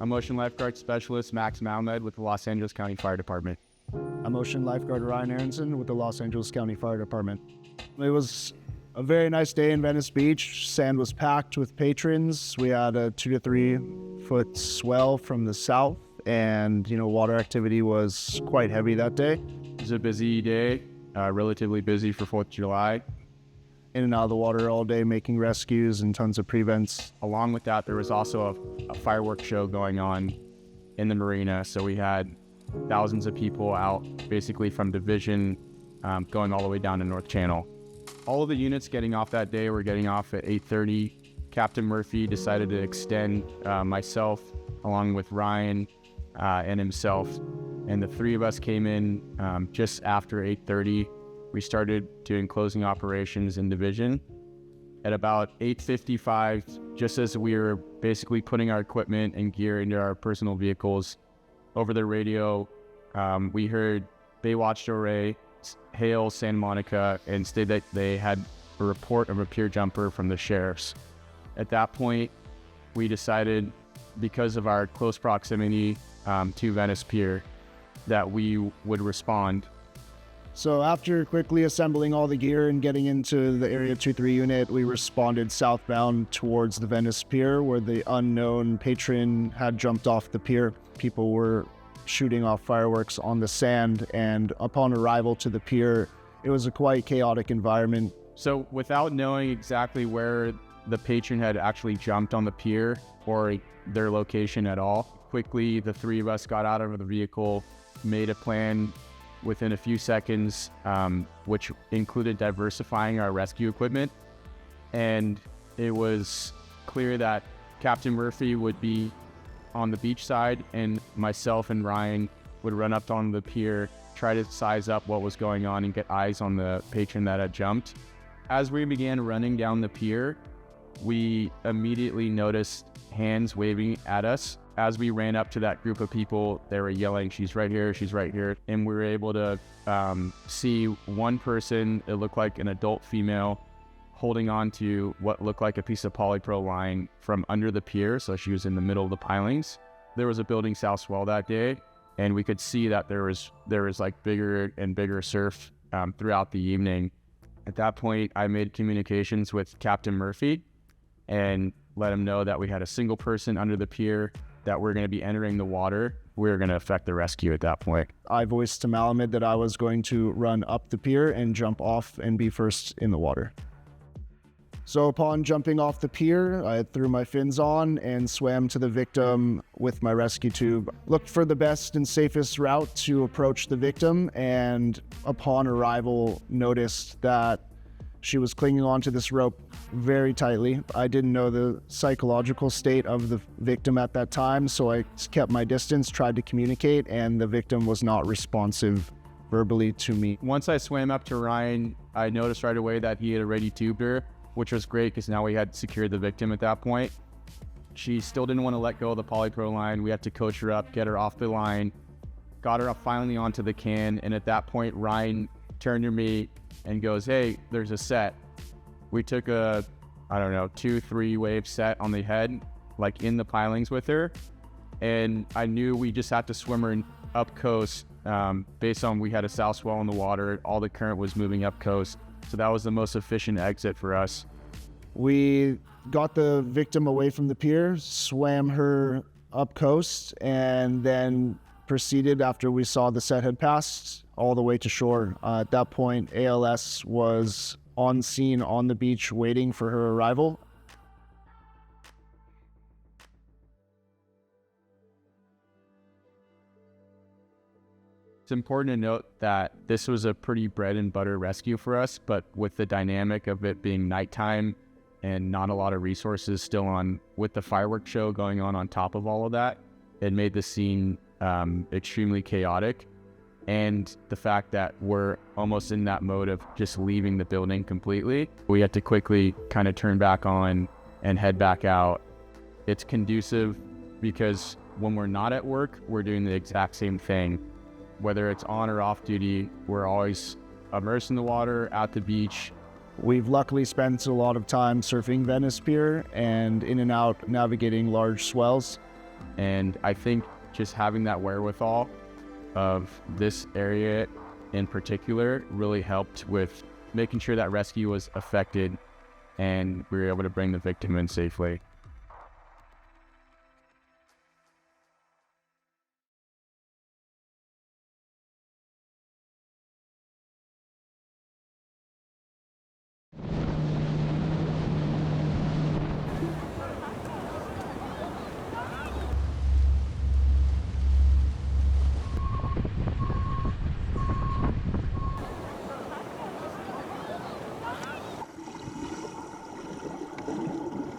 I'm Ocean Lifeguard Specialist Max Malmed with the Los Angeles County Fire Department. I'm Ocean Lifeguard Ryan Aronson with the Los Angeles County Fire Department. It was a very nice day in Venice Beach. Sand was packed with patrons. We had a 2 to 3 foot swell from the south, and water activity was quite heavy that day. It was a busy day, relatively busy for 4th of July. In and out of the water all day, making rescues and tons of prevents. Along with that, there was also a fireworks show going on in the marina. So we had thousands of people out, basically from Division, going all the way down to North Channel. All of the units getting off that day were getting off at 8:30. Captain Murphy decided to extend myself along with Ryan and himself. And the three of us came in just after 8:30. We started doing closing operations in Division. At about 8:55, just as we were basically putting our equipment and gear into our personal vehicles, over the radio, we heard Baywatch Doré hail Santa Monica and state that they had a report of a pier jumper from the sheriffs. At that point, we decided, because of our close proximity to Venice Pier, that we would respond. So after quickly assembling all the gear and getting into the Area 2-3 unit, we responded southbound towards the Venice Pier, where the unknown patron had jumped off the pier. People were shooting off fireworks on the sand, and upon arrival to the pier, it was a quite chaotic environment. So without knowing exactly where the patron had actually jumped on the pier or their location at all, quickly the three of us got out of the vehicle, made a plan within a few seconds, which included diversifying our rescue equipment. And it was clear that Captain Murphy would be on the beach side, and myself and Ryan would run up on the pier, try to size up what was going on and get eyes on the patron that had jumped. As we began running down the pier, we immediately noticed hands waving at us. As we ran up to that group of people, they were yelling, "She's right here, she's right here." And we were able to see one person, it looked like an adult female, holding on to what looked like a piece of polypro line from under the pier. So she was in the middle of the pilings. There was a building south swell that day, and we could see that there was like bigger and bigger surf throughout the evening. At that point, I made communications with Captain Murphy and let him know that we had a single person under the pier, that we're going to be entering the water. We were going to effect the rescue at that point. I voiced to Malamed that I was going to run up the pier and jump off and be first in the water. So upon jumping off the pier, I threw my fins on and swam to the victim with my rescue tube. Looked for the best and safest route to approach the victim, and upon arrival, noticed that she was clinging onto this rope very tightly. I didn't know the psychological state of the victim at that time, so I kept my distance, tried to communicate, and the victim was not responsive verbally to me. Once I swam up to Ryan, I noticed right away that he had already tubed her, which was great because now we had secured the victim at that point. She still didn't want to let go of the polypro line. We had to coach her up, get her off the line, got her up finally onto the can, and at that point, Ryan turned to me and goes, "Hey, there's a set." We took a, 2-3 wave set on the head, like in the pilings with her. And I knew we just had to swim her up coast based on we had a south swell in the water. All the current was moving up coast. So that was the most efficient exit for us. We got the victim away from the pier, swam her up coast, and then proceeded, after we saw the set had passed, all the way to shore. At that point, ALS was on scene on the beach waiting for her arrival. It's important to note that this was a pretty bread and butter rescue for us, but with the dynamic of it being nighttime and not a lot of resources still on, with the fireworks show going on top of all of that, it made the scene extremely chaotic. And the fact that we're almost in that mode of just leaving the building completely, we had to quickly kind of turn back on and head back out. It's conducive because when we're not at work, we're doing the exact same thing. Whether it's on or off duty, we're always immersed in the water, at the beach. We've luckily spent a lot of time surfing Venice Pier and in and out navigating large swells. And I think just having that wherewithal of this area in particular really helped with making sure that rescue was effected and we were able to bring the victim in safely.